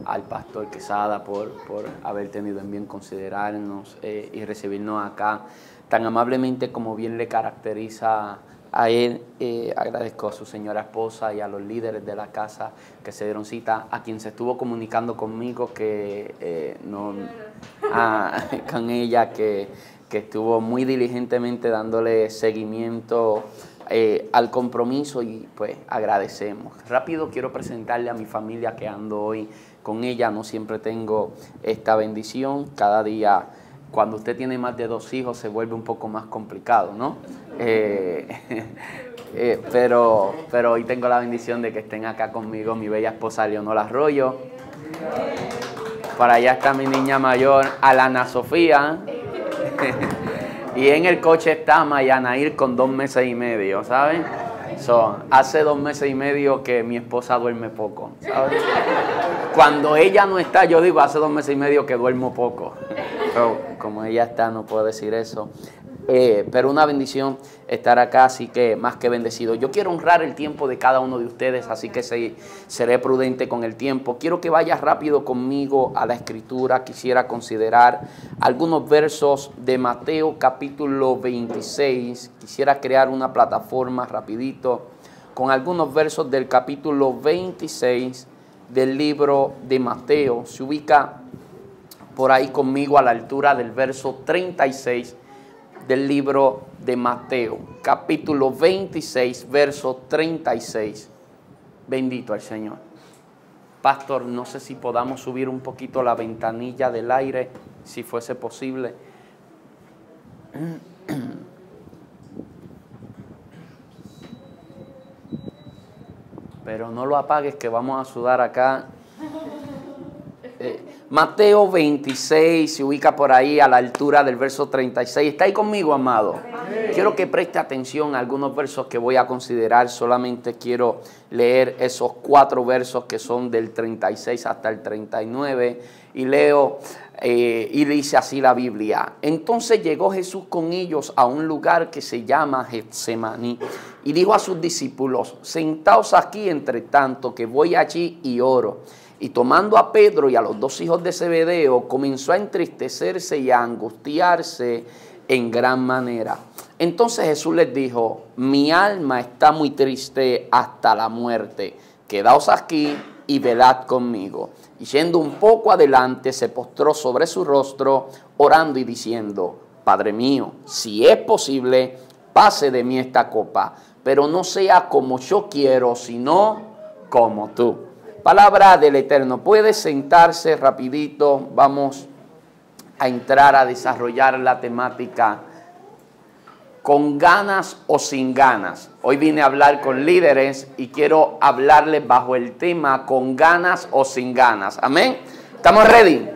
al pastor Quesada por haber tenido en bien considerarnos y recibirnos acá tan amablemente como bien le caracteriza a él. Agradezco a su señora esposa y a los líderes de la casa que se dieron cita, a quien se estuvo comunicando conmigo, con ella, que estuvo muy diligentemente dándole seguimiento al compromiso, y pues agradecemos. Rápido quiero presentarle a mi familia que ando hoy con ella. No siempre tengo esta bendición. Cada día, cuando usted tiene más de 2 hijos, se vuelve un poco más complicado, ¿no? Pero hoy tengo la bendición de que estén acá conmigo mi bella esposa Leonora Arroyo. Para allá está mi niña mayor, Alana Sofía. Y en el coche está Mayanair con 2 meses y medio, ¿saben? Hace 2 meses y medio que mi esposa duerme poco, ¿sabes? Cuando ella no está, yo digo, hace 2 meses y medio que duermo poco. Pero como ella está, no puedo decir eso. Pero una bendición estar acá, así que más que bendecido. Yo quiero honrar el tiempo de cada uno de ustedes, así que seré prudente con el tiempo. Quiero que vayas rápido conmigo a la Escritura. Quisiera considerar algunos versos de Mateo capítulo 26. Quisiera crear una plataforma rapidito con algunos versos del capítulo 26 del libro de Mateo. Se ubica por ahí conmigo a la altura del verso 36 del libro de Mateo, capítulo 26, verso 36. Bendito al Señor. Pastor, no sé si podamos subir un poquito la ventanilla del aire, si fuese posible. Pero no lo apagues, que vamos a sudar acá. Mateo 26 se ubica por ahí a la altura del verso 36. ¿Está ahí conmigo, amado? Quiero que preste atención a algunos versos que voy a considerar. Solamente quiero leer esos 4 versos que son del 36 hasta el 39. Y leo, y dice así la Biblia. Entonces llegó Jesús con ellos a un lugar que se llama Getsemaní. Y dijo a sus discípulos, sentaos aquí entre tanto que voy allí y oro. Y tomando a Pedro y a los 2 hijos de Zebedeo, comenzó a entristecerse y a angustiarse en gran manera. Entonces Jesús les dijo, mi alma está muy triste hasta la muerte. Quedaos aquí y velad conmigo. Y yendo un poco adelante, se postró sobre su rostro, orando y diciendo, Padre mío, si es posible, pase de mí esta copa, pero no sea como yo quiero, sino como tú. Palabra del Eterno. Puede sentarse rapidito. Vamos a entrar a desarrollar la temática con ganas o sin ganas. Hoy vine a hablar con líderes y quiero hablarles bajo el tema con ganas o sin ganas. Amén. ¿Estamos ready?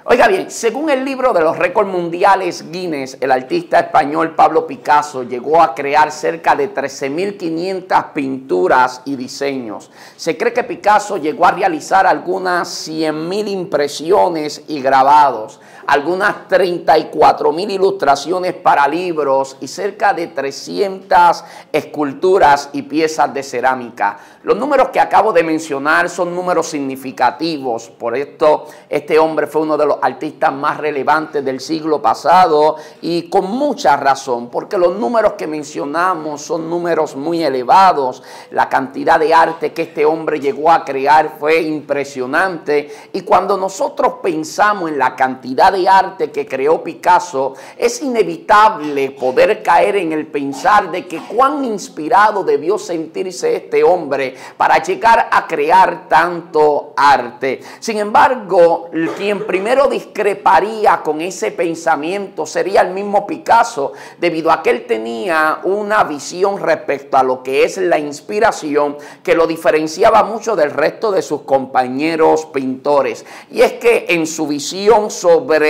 Oiga bien, según el libro de los récords mundiales Guinness, el artista español Pablo Picasso llegó a crear cerca de 13.500 pinturas y diseños. Se cree que Picasso llegó a realizar algunas 100.000 impresiones y grabados, algunas 34.000 ilustraciones para libros y cerca de 300 esculturas y piezas de cerámica. Los números que acabo de mencionar son números significativos. Por esto, este hombre fue uno de los artistas más relevantes del siglo pasado, y con mucha razón, porque los números que mencionamos son números muy elevados. La cantidad de arte que este hombre llegó a crear fue impresionante, y cuando nosotros pensamos en la cantidad de arte que creó Picasso, es inevitable poder caer en el pensar de que cuán inspirado debió sentirse este hombre para llegar a crear tanto arte. Sin embargo, quien primero discreparía con ese pensamiento sería el mismo Picasso, debido a que él tenía una visión respecto a lo que es la inspiración que lo diferenciaba mucho del resto de sus compañeros pintores. Y es que en su visión sobre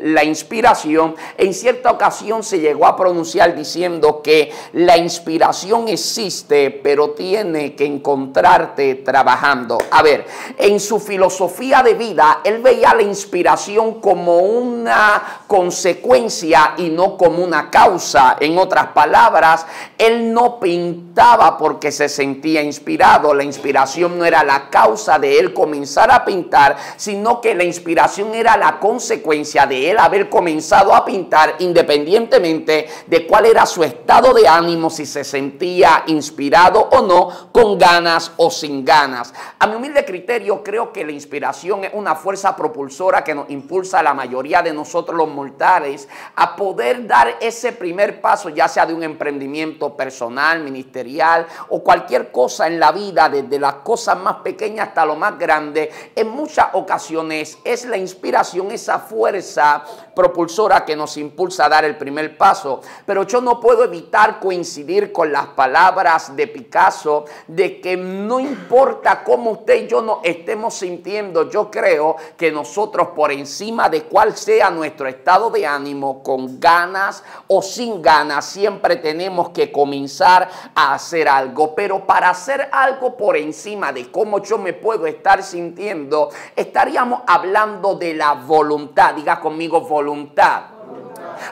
la inspiración, en cierta ocasión se llegó a pronunciar diciendo que la inspiración existe, pero tiene que encontrarte trabajando. A ver, en su filosofía de vida, él veía la inspiración como una consecuencia y no como una causa. En otras palabras, él no pintaba porque se sentía inspirado. La inspiración no era la causa de él comenzar a pintar, sino que la inspiración era la consecuencia de él haber comenzado a pintar, independientemente de cuál era su estado de ánimo, si se sentía inspirado o no, con ganas o sin ganas. A mi humilde criterio, creo que la inspiración es una fuerza propulsora que nos impulsa a la mayoría de nosotros los mortales a poder dar ese primer paso, ya sea de un emprendimiento personal, ministerial o cualquier cosa en la vida, desde las cosas más pequeñas hasta lo más grande. En muchas ocasiones es la inspiración, esa fuerza propulsora que nos impulsa a dar el primer paso. Pero yo no puedo evitar coincidir con las palabras de Picasso de que no importa cómo usted y yo nos estemos sintiendo, yo creo que nosotros, por encima de cuál sea nuestro estado de ánimo, con ganas o sin ganas, siempre tenemos que comenzar a hacer algo. Pero para hacer algo por encima de cómo yo me puedo estar sintiendo, estaríamos hablando de la voluntad. Diga conmigo, voluntad.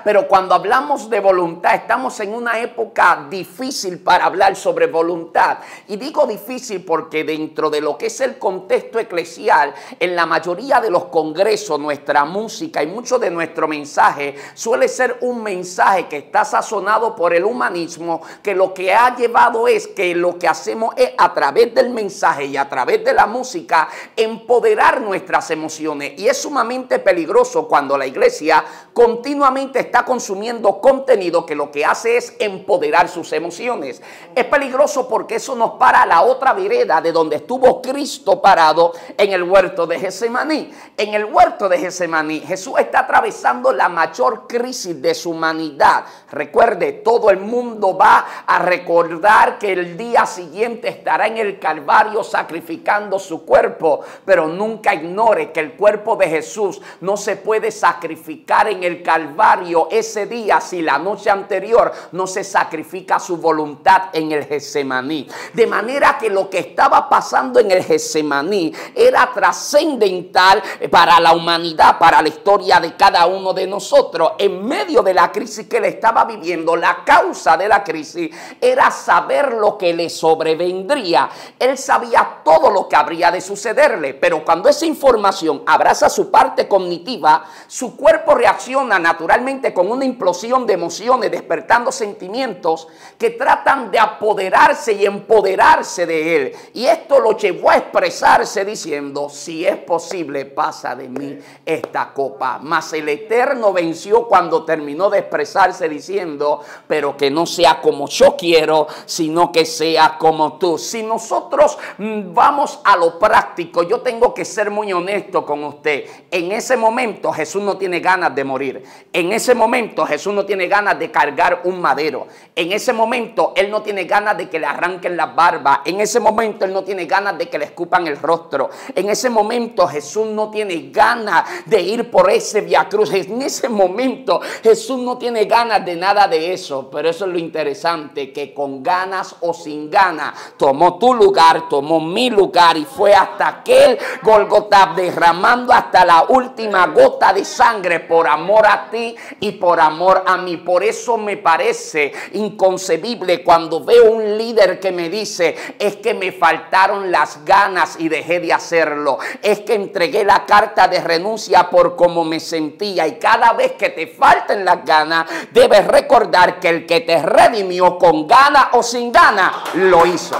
Pero cuando hablamos de voluntad, estamos en una época difícil para hablar sobre voluntad. Y digo difícil porque dentro de lo que es el contexto eclesial, en la mayoría de los congresos, nuestra música y mucho de nuestro mensaje suele ser un mensaje que está sazonado por el humanismo, que lo que ha llevado es que lo que hacemos es, a través del mensaje y a través de la música, empoderar nuestras emociones. Y es sumamente peligroso cuando la iglesia continuamente está consumiendo contenido que lo que hace es empoderar sus emociones. Es peligroso porque eso nos para a la otra vereda de donde estuvo Cristo parado en el huerto de Getsemaní. En el huerto de Getsemaní, Jesús está atravesando la mayor crisis de su humanidad. Recuerde, todo el mundo va a recordar que el día siguiente estará en el Calvario sacrificando su cuerpo, pero nunca ignore que el cuerpo de Jesús no se puede sacrificar en el Calvario ese día si la noche anterior no se sacrifica su voluntad en el Getsemaní. De manera que lo que estaba pasando en el Getsemaní era trascendental para la humanidad, para la historia de cada uno de nosotros. En medio de la crisis que él estaba viviendo, la causa de la crisis era saber lo que le sobrevendría. Él sabía todo lo que habría de sucederle, pero cuando esa información abraza su parte cognitiva, su cuerpo reacciona naturalmente con una implosión de emociones, despertando sentimientos que tratan de apoderarse y empoderarse de él. Y esto lo llevó a expresarse diciendo: si es posible, pasa de mí esta copa. Mas el Eterno venció cuando terminó de expresarse diciendo: pero que no sea como yo quiero, sino que sea como tú. Si nosotros vamos a lo práctico, yo tengo que ser muy honesto con usted. En ese momento Jesús no tiene ganas de morir. En ese momento Jesús no tiene ganas de cargar un madero. En ese momento él no tiene ganas de que le arranquen las barbas. En ese momento él no tiene ganas de que le escupan el rostro. En ese momento Jesús no tiene ganas de ir por ese viacruz. En ese momento Jesús no tiene ganas de nada de eso. Pero eso es lo interesante, que con ganas o sin ganas tomó tu lugar, tomó mi lugar y fue hasta aquel Golgotá, derramando hasta la última gota de sangre por amor a ti y por amor a mí. Por eso me parece inconcebible cuando veo un líder que me dice: es que me faltaron las ganas y dejé de hacerlo, es que entregué la carta de renuncia por cómo me sentía. Y cada vez que te falten las ganas, debes recordar que el que te redimió con ganas o sin ganas lo hizo.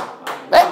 ¿Ves?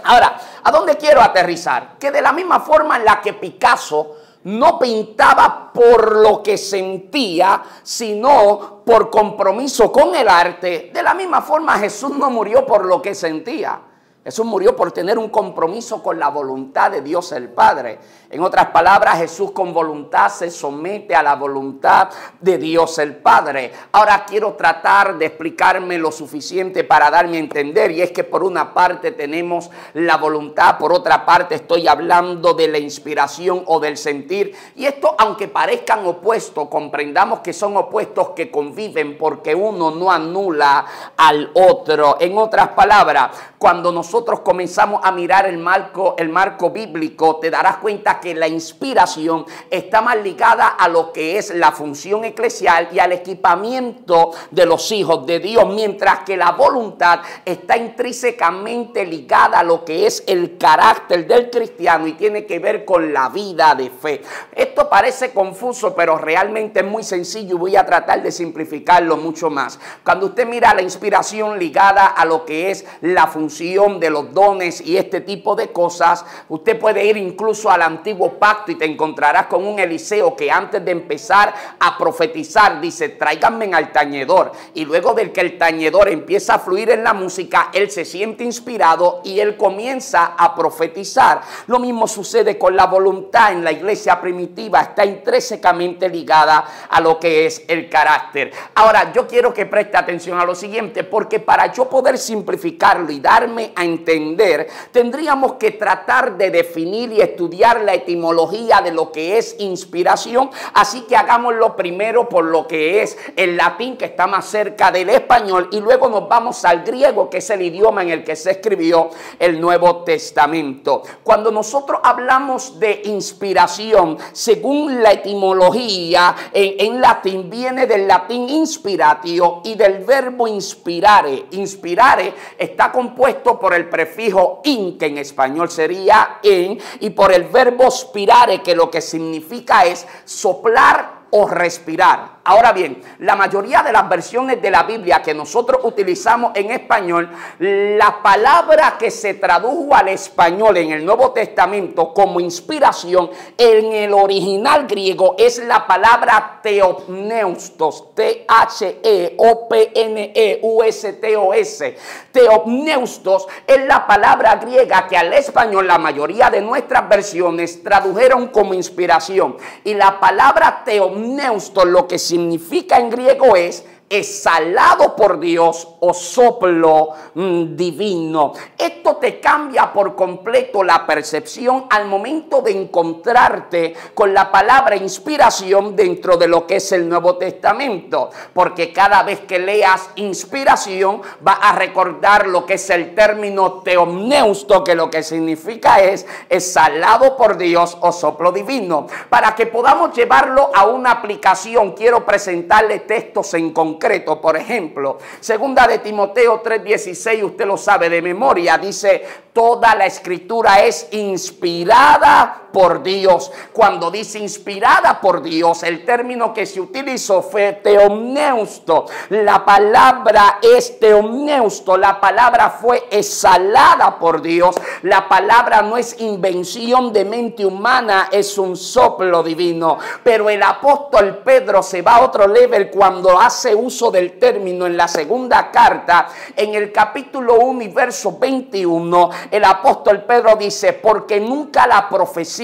Ahora, ¿a dónde quiero aterrizar? Que de la misma forma en la que Picasso no pintaba por lo que sentía, sino por compromiso con el arte, de la misma forma Jesús no murió por lo que sentía. Jesús murió por tener un compromiso con la voluntad de Dios el Padre. En otras palabras, Jesús con voluntad se somete a la voluntad de Dios el Padre. Ahora quiero tratar de explicarme lo suficiente para darme a entender. Y es que por una parte tenemos la voluntad, por otra parte estoy hablando de la inspiración o del sentir. Y esto, aunque parezcan opuestos, comprendamos que son opuestos que conviven, porque uno no anula al otro. En otras palabras, cuando nosotros nosotros comenzamos a mirar el marco bíblico, te darás cuenta que la inspiración está más ligada a lo que es la función eclesial y al equipamiento de los hijos de Dios, mientras que la voluntad está intrínsecamente ligada a lo que es el carácter del cristiano y tiene que ver con la vida de fe. Esto parece confuso, pero realmente es muy sencillo y voy a tratar de simplificarlo mucho más. Cuando usted mira la inspiración ligada a lo que es la función de los dones y este tipo de cosas, usted puede ir incluso al antiguo pacto y te encontrarás con un Eliseo que antes de empezar a profetizar dice: tráiganme al tañedor, y luego del que el tañedor empieza a fluir en la música, él se siente inspirado y él comienza a profetizar. Lo mismo sucede con la voluntad en la iglesia primitiva, está intrínsecamente ligada a lo que es el carácter. Ahora, yo quiero que preste atención a lo siguiente, porque para yo poder simplificarlo y darme a entender, tendríamos que tratar de definir y estudiar la etimología de lo que es inspiración. Así que hagámoslo primero por lo que es el latín, que está más cerca del español, y luego nos vamos al griego, que es el idioma en el que se escribió el Nuevo Testamento. Cuando nosotros hablamos de inspiración, según la etimología en latín, viene del latín inspiratio y del verbo inspirare. Inspirare está compuesto por el prefijo in, que en español sería en, y por el verbo spirare, que lo que significa es soplar o respirar. Ahora bien, la mayoría de las versiones de la Biblia que nosotros utilizamos en español, la palabra que se tradujo al español en el Nuevo Testamento como inspiración, en el original griego es la palabra theopneustos, Theopneustos. Theopneustos es la palabra griega que al español la mayoría de nuestras versiones tradujeron como inspiración. Y la palabra theopneustos lo que significa en griego es exhalado por Dios o soplo divino. Esto te cambia por completo la percepción al momento de encontrarte con la palabra inspiración dentro de lo que es el Nuevo Testamento, porque cada vez que leas inspiración vas a recordar lo que es el término theopneusto, que lo que significa es exhalado por Dios o soplo divino. Para que podamos llevarlo a una aplicación, quiero presentarle textos en concreto. Por ejemplo, segunda de Timoteo 3:16, usted lo sabe de memoria, dice: toda la escritura es inspirada por Dios. Cuando dice inspirada por Dios, el término que se utilizó fue theopneusto. La palabra es theopneusto, la palabra fue exhalada por Dios. La palabra no es invención de mente humana, es un soplo divino. Pero el apóstol Pedro se va a otro level cuando hace uso del término en la segunda carta, en el capítulo 1 y verso 21, el apóstol Pedro dice: porque nunca la profecía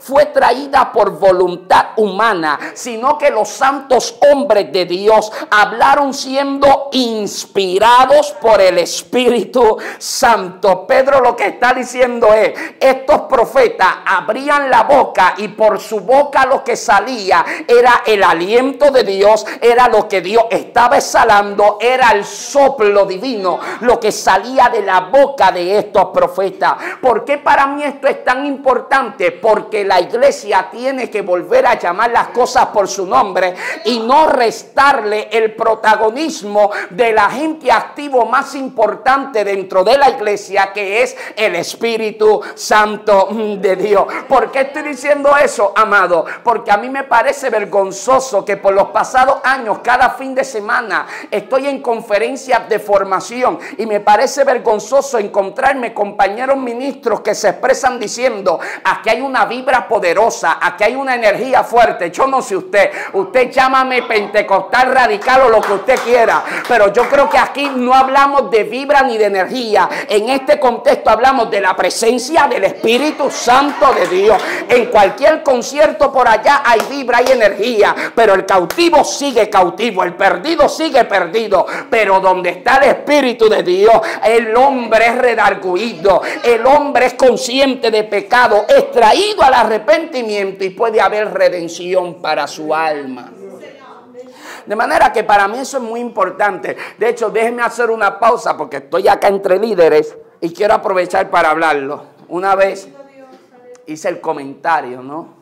fue traída por voluntad humana, sino que los santos hombres de Dios hablaron siendo inspirados por el Espíritu Santo. Pedro lo que está diciendo es: estos profetas abrían la boca y por su boca lo que salía era el aliento de Dios, era lo que Dios estaba exhalando, era el soplo divino, lo que salía de la boca de estos profetas. ¿Por qué para mí esto es tan importante? Porque la iglesia tiene que volver a llamar las cosas por su nombre y no restarle el protagonismo del agente activo más importante dentro de la iglesia, que es el Espíritu Santo de Dios. ¿Por qué estoy diciendo eso, amado? Porque a mí me parece vergonzoso que por los pasados años, cada fin de semana, estoy en conferencias de formación y me parece vergonzoso encontrarme compañeros ministros que se expresan diciendo: aquí hay una vibra poderosa, aquí hay una energía fuerte. Yo no sé usted llámame pentecostal, radical o lo que usted quiera, pero yo creo que aquí no hablamos de vibra ni de energía. En este contexto hablamos de la presencia del Espíritu Santo de Dios. En cualquier concierto por allá hay vibra, hay energía, pero el cautivo sigue cautivo, el perdido sigue perdido. Pero donde está el Espíritu de Dios, el hombre es redarguido, el hombre es consciente de pecado, es traído al arrepentimiento y puede haber redención para su alma. De manera que para mí eso es muy importante. De hecho, déjenme hacer una pausa porque estoy acá entre líderes Y quiero aprovechar para hablarlo. Una vez hice el comentario, ¿no?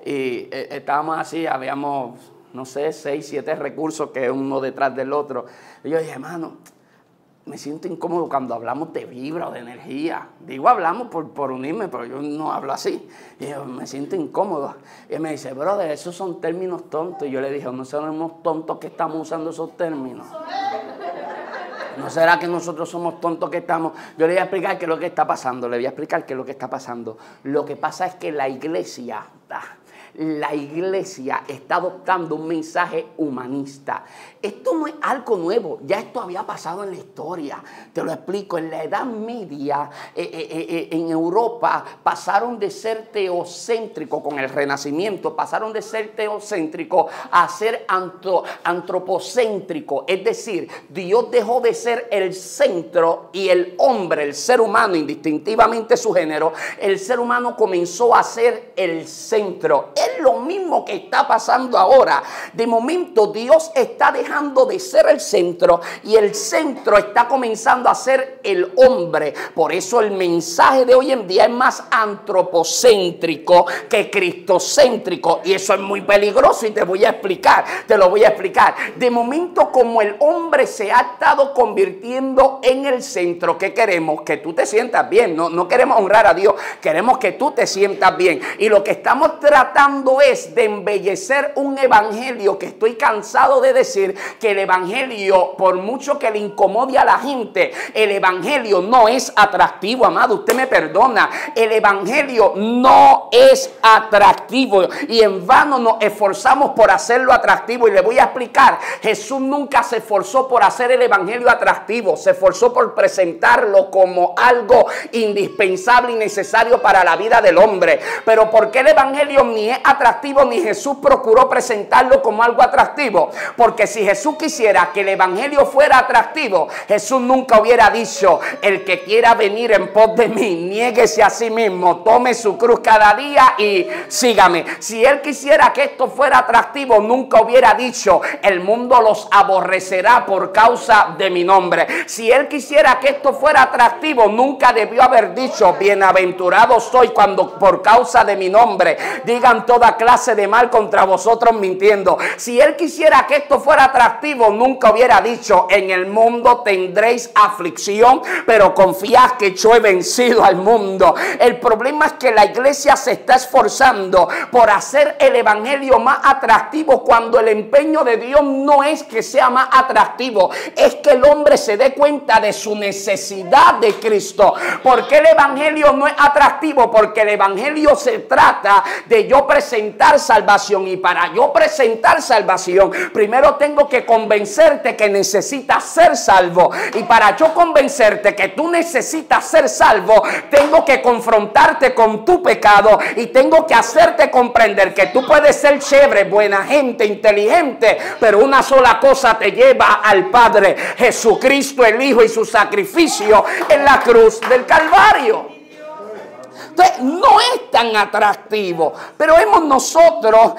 Y estábamos así, habíamos, no sé, 6, 7 recursos que uno detrás del otro. Y yo dije, hermano, me siento incómodo cuando hablamos de vibra o de energía. Digo, hablamos por unirme, pero yo no hablo así. Y yo me siento incómodo. Y él me dice, brother, esos son términos tontos. Y yo le dije, no somos tontos que estamos usando esos términos. ¿No será que nosotros somos tontos que estamos? Yo le voy a explicar qué es lo que está pasando. Le voy a explicar qué es lo que está pasando. Lo que pasa es que la iglesia está adoptando un mensaje humanista. Esto no es algo nuevo, ya esto había pasado en la historia. Te lo explico, en la Edad Media, en Europa, pasaron de ser teocéntricos con el Renacimiento, pasaron de ser teocéntricos a ser antropocéntricos. Es decir, Dios dejó de ser el centro y el hombre, el ser humano, indistintivamente su género, el ser humano comenzó a ser el centro. Es lo mismo que está pasando ahora. De momento Dios está dejando de ser el centro y el centro está comenzando a ser el hombre. Por eso el mensaje de hoy en día es más antropocéntrico que cristocéntrico, y eso es muy peligroso y te lo voy a explicar. De momento, como el hombre se ha estado convirtiendo en el centro, ¿qué queremos? Que tú te sientas bien. No queremos honrar a Dios, queremos que tú te sientas bien. Y lo que estamos tratando es de embellecer un evangelio que estoy cansado de decir que el evangelio, por mucho que le incomode a la gente, el evangelio no es atractivo, amado. Usted me perdona. El evangelio no es atractivo y en vano nos esforzamos por hacerlo atractivo. Y le voy a explicar. Jesús nunca se esforzó por hacer el evangelio atractivo. Se esforzó por presentarlo como algo indispensable y necesario para la vida del hombre. Pero ¿por qué el evangelio ni es atractivo ni Jesús procuró presentarlo como algo atractivo? Porque si Jesús quisiera que el evangelio fuera atractivo, Jesús nunca hubiera dicho: el que quiera venir en pos de mí, niéguese a sí mismo, tome su cruz cada día y sígame. Si él quisiera que esto fuera atractivo, nunca hubiera dicho: el mundo los aborrecerá por causa de mi nombre. Si él quisiera que esto fuera atractivo, nunca debió haber dicho: bienaventurado soy cuando por causa de mi nombre digan toda clase de mal contra vosotros mintiendo. Si él quisiera que esto fuera atractivo, nunca hubiera dicho: en el mundo tendréis aflicción, pero confiad que yo he vencido al mundo. El problema es que la iglesia se está esforzando por hacer el evangelio más atractivo, cuando el empeño de Dios no es que sea más atractivo, es que el hombre se dé cuenta de su necesidad de Cristo. ¿Por qué el evangelio no es atractivo? Porque el evangelio se trata de yo presentar salvación, y para yo presentar salvación primero tengo que convencerte que necesitas ser salvo, y para yo convencerte que tú necesitas ser salvo tengo que confrontarte con tu pecado y tengo que hacerte comprender que tú puedes ser chévere, buena gente, inteligente, pero una sola cosa te lleva al Padre: Jesucristo el Hijo y su sacrificio en la cruz del Calvario. Entonces, no es tan atractivo, pero hemos nosotros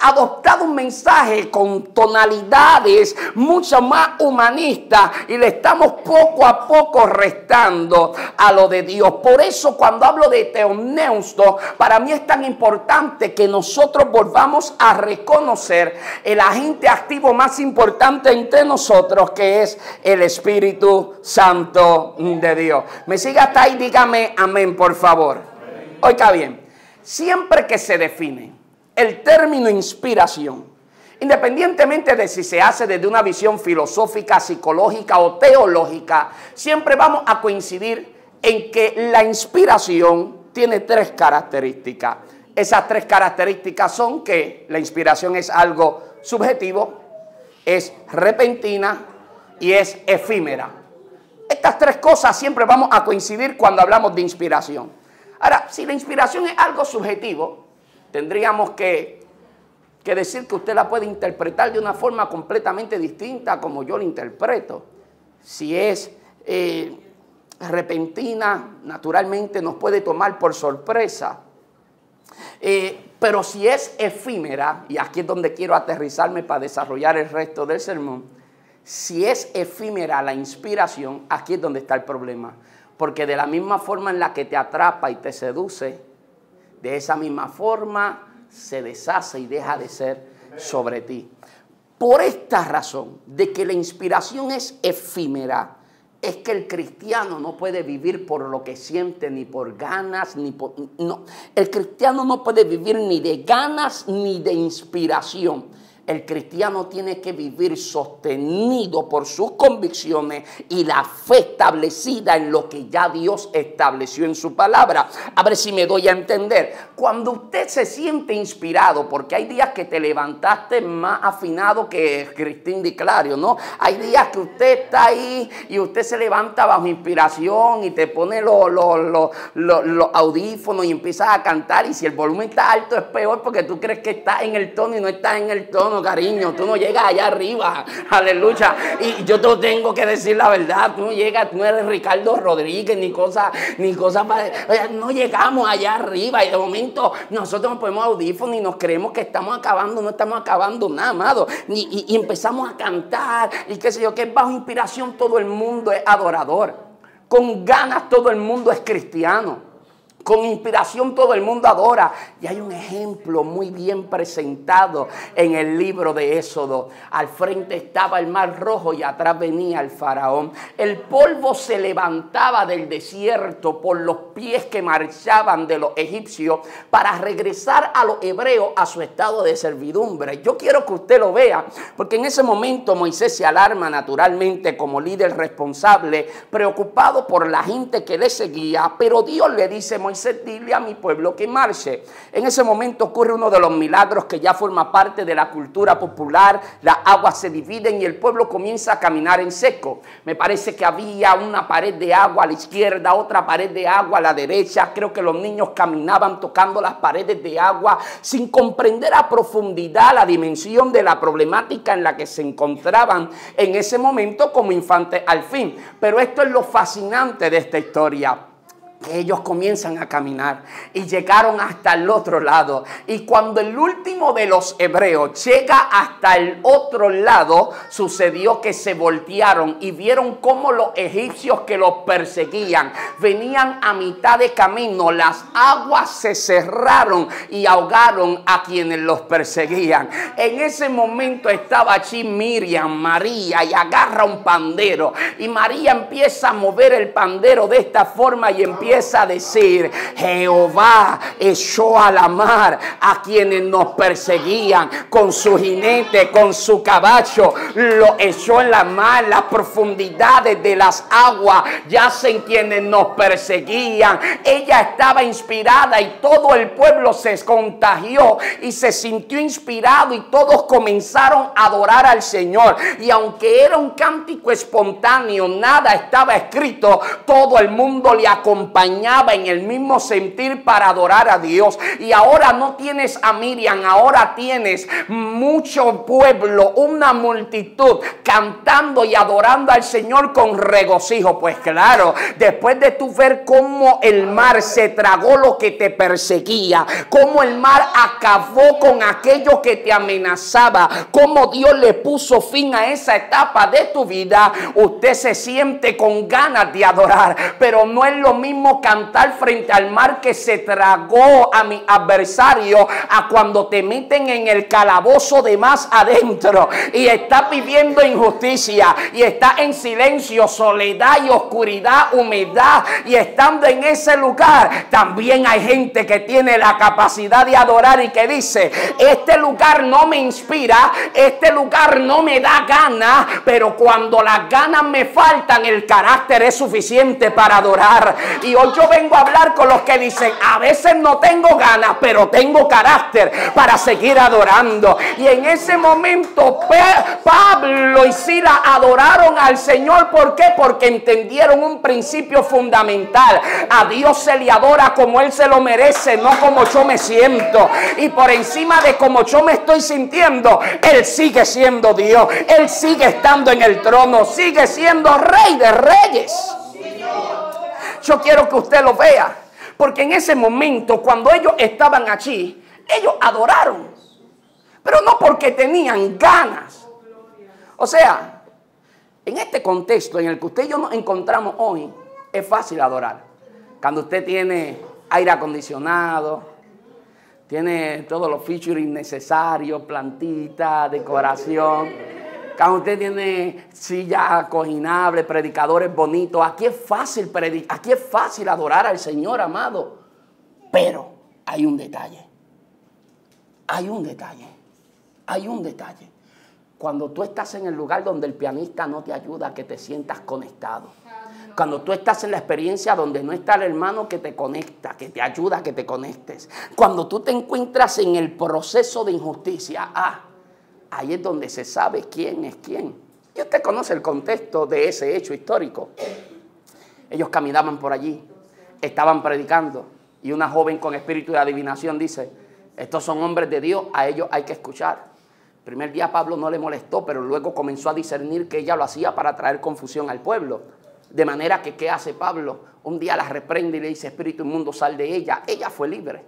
adoptado un mensaje con tonalidades mucho más humanistas y le estamos poco a poco restando a lo de Dios. Por eso, cuando hablo de teomneusto, para mí es tan importante que nosotros volvamos a reconocer el agente activo más importante entre nosotros, que es el Espíritu Santo de Dios. ¿Me sigue hasta ahí? Dígame amén, por favor. Oiga bien, siempre que se define el término inspiración, independientemente de si se hace desde una visión filosófica, psicológica o teológica, siempre vamos a coincidir en que la inspiración tiene 3 características. Esas 3 características son que la inspiración es algo subjetivo, es repentina y es efímera. Estas 3 cosas siempre vamos a coincidir cuando hablamos de inspiración. Ahora, si la inspiración es algo subjetivo, tendríamos que decir que usted la puede interpretar de una forma completamente distinta como yo la interpreto. Si es repentina, naturalmente nos puede tomar por sorpresa. Pero si es efímera, y aquí es donde quiero aterrizarme para desarrollar el resto del sermón, si es efímera la inspiración, aquí es donde está el problema. Porque de la misma forma en la que te atrapa y te seduce, de esa misma forma se deshace y deja de ser sobre ti. Por esta razón, de que la inspiración es efímera, es que el cristiano no puede vivir por lo que siente, ni por ganas, ni por... No, el cristiano no puede vivir ni de ganas ni de inspiración. El cristiano tiene que vivir sostenido por sus convicciones y la fe establecida en lo que ya Dios estableció en su palabra. A ver si me doy a entender. Cuando usted se siente inspirado, porque hay días que te levantaste más afinado que Cristín Di Clario, ¿no? Hay días que usted está ahí y usted se levanta bajo inspiración y te pone los audífonos y empiezas a cantar, y si el volumen está alto es peor porque tú crees que estás en el tono y no estás en el tono. Cariño, tú no llegas allá arriba, aleluya. Y yo te tengo que decir la verdad, tú no llegas, tú no eres Ricardo Rodríguez, ni cosa no llegamos allá arriba. Y de momento nosotros nos ponemos audífonos y nos creemos que estamos acabando, no estamos acabando nada, amado. Y empezamos a cantar, y qué sé yo, que bajo inspiración todo el mundo es adorador. Con ganas todo el mundo es cristiano. Con inspiración todo el mundo adora. Y hay un ejemplo muy bien presentado en el libro de Éxodo. Al frente estaba el mar rojo y atrás venía el faraón. El polvo se levantaba del desierto por los pies que marchaban de los egipcios para regresar a los hebreos a su estado de servidumbre. Yo quiero que usted lo vea, porque en ese momento Moisés se alarma naturalmente como líder responsable, preocupado por la gente que le seguía, pero Dios le dice: Moisés, dile a mi pueblo que marche. En ese momento ocurre uno de los milagros que ya forma parte de la cultura popular. Las aguas se dividen y el pueblo comienza a caminar en seco. Me parece que había una pared de agua a la izquierda, otra pared de agua a la derecha. Creo que los niños caminaban tocando las paredes de agua sin comprender a profundidad la dimensión de la problemática en la que se encontraban en ese momento como infantes al fin. Pero esto es lo fascinante de esta historia, que ellos comienzan a caminar y llegaron hasta el otro lado. Y cuando el último de los hebreos llega hasta el otro lado, sucedió que se voltearon y vieron cómo los egipcios que los perseguían venían a mitad de camino. Las aguas se cerraron y ahogaron a quienes los perseguían. En ese momento estaba allí Miriam, María, y agarra un pandero. Y María empieza a mover el pandero de esta forma y empieza a decir: Jehová echó a la mar a quienes nos perseguían, con su jinete, con su caballo, lo echó en la mar. Las profundidades de las aguas yacen quienes nos perseguían. Ella estaba inspirada y todo el pueblo se contagió y se sintió inspirado, y todos comenzaron a adorar al Señor. Y aunque era un cántico espontáneo, nada estaba escrito, todo el mundo le acompañaba en el mismo sentir para adorar a Dios. Y ahora no tienes a Miriam, ahora tienes mucho pueblo, una multitud cantando y adorando al Señor con regocijo. Pues claro, después de tú ver cómo el mar se tragó lo que te perseguía, cómo el mar acabó con aquello que te amenazaba, cómo Dios le puso fin a esa etapa de tu vida, usted se siente con ganas de adorar. Pero no es lo mismo cantar frente al mar que se tragó a mi adversario a cuando te meten en el calabozo de más adentro y estás viviendo injusticia y estás en silencio, soledad y oscuridad, humedad, y estando en ese lugar también hay gente que tiene la capacidad de adorar y que dice: este lugar no me inspira, este lugar no me da ganas, pero cuando las ganas me faltan, el carácter es suficiente para adorar. Y hoy yo vengo a hablar con los que dicen: a veces no tengo ganas, pero tengo carácter para seguir adorando. Y en ese momento Pablo y Silas adoraron al Señor. ¿Por qué? Porque entendieron un principio fundamental: a Dios se le adora como Él se lo merece, no como yo me siento. Y por encima de como yo me estoy sintiendo, Él sigue siendo Dios, Él sigue estando en el trono, sigue siendo Rey de Reyes. Yo quiero que usted lo vea, porque en ese momento, cuando ellos estaban allí, ellos adoraron, pero no porque tenían ganas. O sea, en este contexto en el que usted y yo nos encontramos hoy, Es fácil adorar. Cuando usted tiene aire acondicionado, tiene todos los features necesarios, plantita, decoración. Cuando usted tiene sillas cojinables, predicadores bonitos. Aquí es fácil predicar, aquí es fácil adorar al Señor, amado. Pero hay un detalle. Hay un detalle. Hay un detalle. Cuando tú estás en el lugar donde el pianista no te ayuda a que te sientas conectado. Cuando tú estás en la experiencia donde no está el hermano que te conecta, que te ayuda a que te conectes. Cuando tú te encuentras en el proceso de injusticia, ahí es donde se sabe quién es quién. Y usted conoce el contexto de ese hecho histórico. Ellos caminaban por allí, estaban predicando, y una joven con espíritu de adivinación dice, estos son hombres de Dios, a ellos hay que escuchar. El primer día Pablo no le molestó, pero luego comenzó a discernir que ella lo hacía para traer confusión al pueblo. De manera que, ¿qué hace Pablo? Un día la reprende y le dice, espíritu inmundo, sal de ella. Ella fue libre.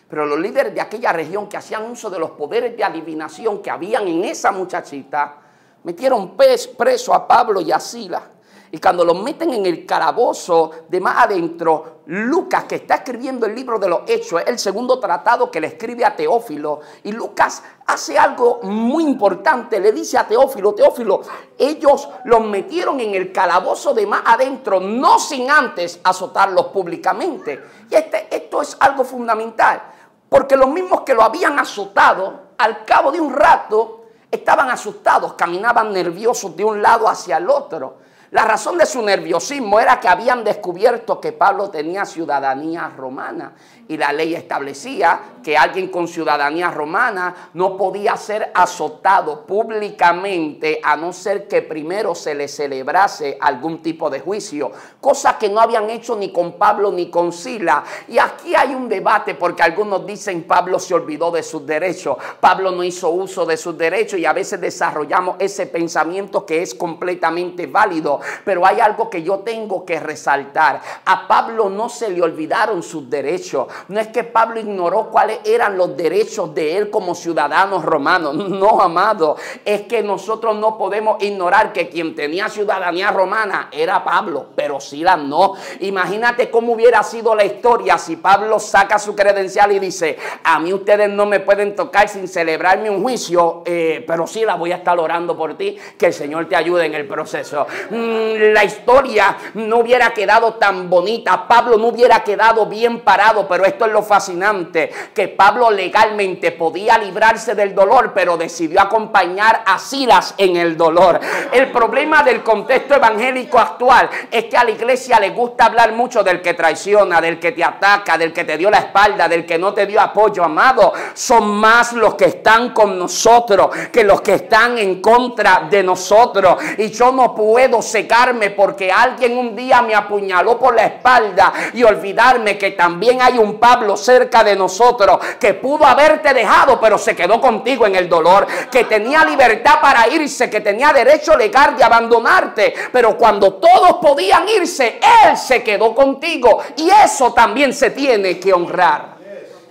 Pero los líderes de aquella región que hacían uso de los poderes de adivinación que habían en esa muchachita, metieron preso a Pablo y a Silas. Y cuando los meten en el calabozo de más adentro, Lucas, que está escribiendo el libro de los Hechos, es el segundo tratado que le escribe a Teófilo. Y Lucas hace algo muy importante, le dice a Teófilo, Teófilo, ellos los metieron en el calabozo de más adentro, no sin antes azotarlos públicamente. Y esto es algo fundamental, porque los mismos que lo habían azotado, al cabo de un rato, estaban asustados, caminaban nerviosos de un lado hacia el otro. La razón de su nerviosismo era que habían descubierto que Pablo tenía ciudadanía romana y la ley establecía que alguien con ciudadanía romana no podía ser azotado públicamente a no ser que primero se le celebrase algún tipo de juicio, cosa que no habían hecho ni con Pablo ni con Silas. Y aquí hay un debate porque algunos dicen Pablo se olvidó de sus derechos, Pablo no hizo uso de sus derechos y a veces desarrollamos ese pensamiento que es completamente válido. Pero hay algo que yo tengo que resaltar. A Pablo no se le olvidaron sus derechos. No es que Pablo ignoró cuáles eran los derechos de él como ciudadano romano. No, amado. Es que nosotros no podemos ignorar que quien tenía ciudadanía romana era Pablo, pero Silas no. Imagínate cómo hubiera sido la historia si Pablo saca su credencial y dice, a mí ustedes no me pueden tocar sin celebrarme un juicio, pero Silas, voy a estar orando por ti, que el Señor te ayude en el proceso. La historia no hubiera quedado tan bonita, Pablo no hubiera quedado bien parado, pero esto es lo fascinante, que Pablo legalmente podía librarse del dolor, pero decidió acompañar a Silas en el dolor. El problema del contexto evangélico actual es que a la iglesia le gusta hablar mucho del que traiciona, del que te ataca, del que te dio la espalda, del que no te dio apoyo, amado. Son más los que están con nosotros que los que están en contra de nosotros, y yo no puedo secarme porque alguien un día me apuñaló por la espalda y olvidarme que también hay un Pablo cerca de nosotros que pudo haberte dejado pero se quedó contigo en el dolor, que tenía libertad para irse, que tenía derecho legal de abandonarte, pero cuando todos podían irse, él se quedó contigo, y eso también se tiene que honrar,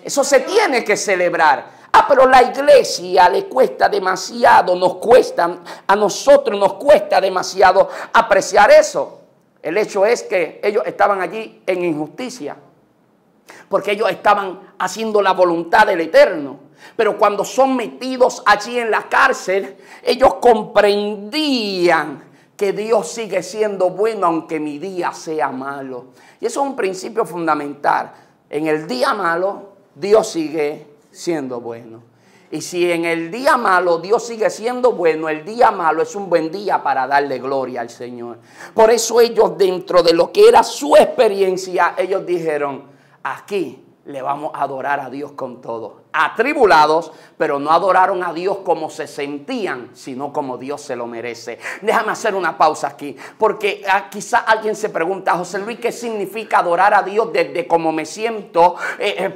eso se tiene que celebrar. Pero la iglesia le cuesta demasiado, a nosotros nos cuesta demasiado apreciar eso. El hecho es que ellos estaban allí en injusticia, porque ellos estaban haciendo la voluntad del Eterno. Pero cuando son metidos allí en la cárcel, ellos comprendían que Dios sigue siendo bueno aunque mi día sea malo. Y eso es un principio fundamental. En el día malo, Dios sigue siendo bueno. Y si en el día malo Dios sigue siendo bueno, el día malo es un buen día para darle gloria al Señor. Por eso ellos, dentro de lo que era su experiencia, ellos dijeron, aquí le vamos a adorar a Dios con todo. Atribulados, pero no adoraron a Dios como se sentían, sino como Dios se lo merece. Déjame hacer una pausa aquí, porque quizá alguien se pregunta, José Luis, ¿qué significa adorar a Dios desde como me siento,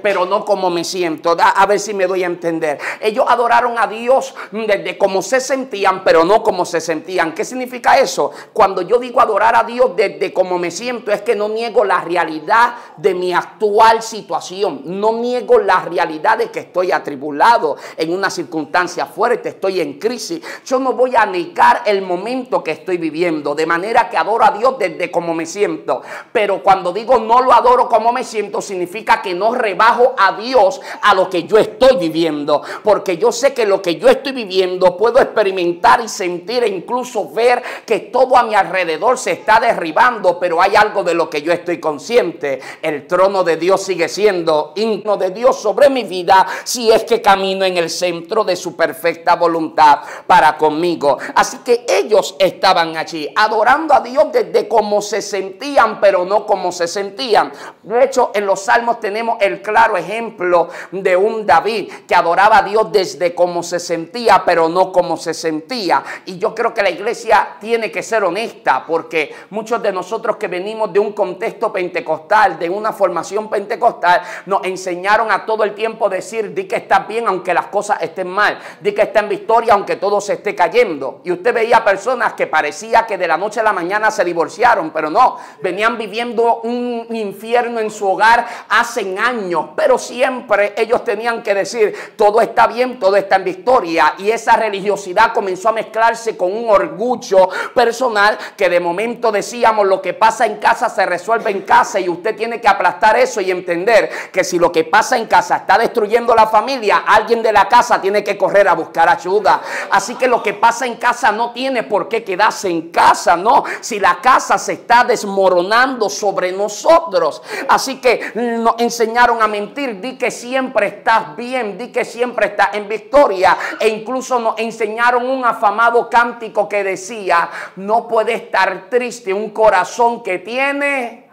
pero no como me siento? A ver si me doy a entender. Ellos adoraron a Dios desde como se sentían, pero no como se sentían. ¿Qué significa eso? Cuando yo digo adorar a Dios desde como me siento, es que no niego la realidad de mi actual situación. No niego la realidad de que estoy atribulado en una circunstancia fuerte, estoy en crisis, yo no voy a negar el momento que estoy viviendo, de manera que adoro a Dios desde cómo me siento. Pero cuando digo no lo adoro como me siento, significa que no rebajo a Dios a lo que yo estoy viviendo, porque yo sé que lo que yo estoy viviendo puedo experimentar y sentir e incluso ver que todo a mi alrededor se está derribando, pero hay algo de lo que yo estoy consciente: el trono de Dios sigue siendo himno de Dios sobre mi vida, si es que camino en el centro de su perfecta voluntad para conmigo. Así que ellos estaban allí adorando a Dios desde cómo se sentían, pero no como se sentían. De hecho, en los Salmos tenemos el claro ejemplo de un David que adoraba a Dios desde cómo se sentía, pero no como se sentía. Y yo creo que la iglesia tiene que ser honesta, porque muchos de nosotros que venimos de un contexto pentecostal, de una formación pentecostal, nos enseñaron a todo el tiempo decir: di que estás bien aunque las cosas estén mal, di que está en victoria aunque todo se esté cayendo. Y usted veía personas que parecía que de la noche a la mañana se divorciaron, pero no, venían viviendo un infierno en su hogar hace años, pero siempre ellos tenían que decir: todo está bien, todo está en victoria. Y esa religiosidad comenzó a mezclarse con un orgullo personal, que de momento decíamos: lo que pasa en casa se resuelve en casa, y usted tiene que aplastar eso y entender que si lo que pasa en casa está destruyendo la familia, alguien de la casa tiene que correr a buscar ayuda. Así que lo que pasa en casa no tiene por qué quedarse en casa, no, si la casa se está desmoronando sobre nosotros. Así que nos enseñaron a mentir: di que siempre estás bien, di que siempre estás en victoria. E incluso nos enseñaron un afamado cántico que decía: no puede estar triste un corazón que tiene...